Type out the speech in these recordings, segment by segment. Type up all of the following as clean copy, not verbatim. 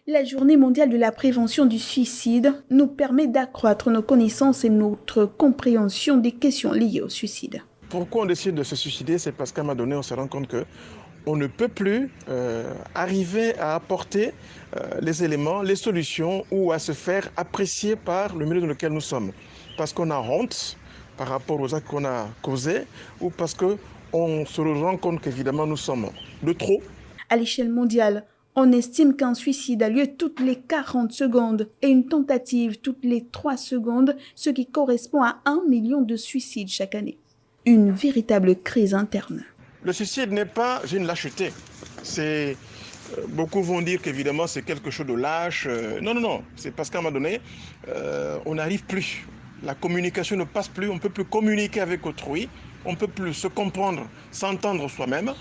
La Journée mondiale de la prévention du suicide nous permet d'accroître nos connaissances et notre compréhension des questions liées au suicide. Pourquoi on décide de se suicider? C'est parce qu'à un moment donné, on se rend compte qu'on ne peut plus arriver à apporter les éléments, les solutions ou à se faire apprécier par le milieu dans lequel nous sommes. Parce qu'on a honte par rapport aux actes qu'on a causés ou parce qu'on se rend compte qu'évidemment nous sommes de trop. À l'échelle mondiale, on estime qu'un suicide a lieu toutes les 40 secondes et une tentative toutes les 3 secondes, ce qui correspond à 1 million de suicides chaque année. Une véritable crise interne. Le suicide n'est pas une lâcheté. Beaucoup vont dire qu'évidemment c'est quelque chose de lâche. Non. C'est parce qu'à un moment donné, on n'arrive plus. La communication ne passe plus. On ne peut plus communiquer avec autrui. On ne peut plus se comprendre, s'entendre soi-même.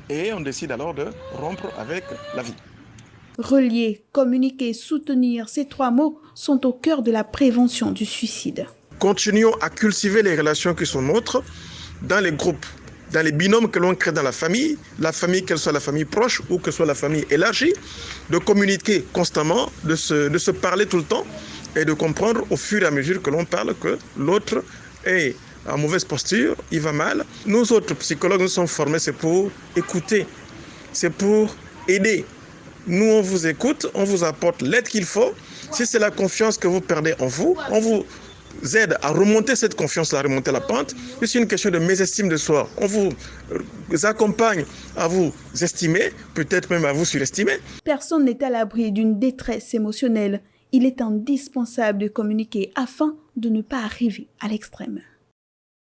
Et on décide alors de rompre avec la vie. Relier, communiquer, soutenir, ces 3 mots sont au cœur de la prévention du suicide. Continuons à cultiver les relations qui sont nôtres dans les groupes, dans les binômes que l'on crée dans la famille, qu'elle soit la famille proche ou que ce soit la famille élargie, de communiquer constamment, de se parler tout le temps et de comprendre au fur et à mesure que l'on parle que l'autre est en mauvaise posture, il va mal. Nous autres psychologues, nous sommes formés, c'est pour écouter, c'est pour aider. Nous, on vous écoute, on vous apporte l'aide qu'il faut. Si c'est la confiance que vous perdez en vous, on vous aide à remonter cette confiance-là, à remonter la pente. Si c'est une question de mésestime de soi, on vous accompagne à vous estimer, peut-être même à vous surestimer. Personne n'est à l'abri d'une détresse émotionnelle. Il est indispensable de communiquer afin de ne pas arriver à l'extrême.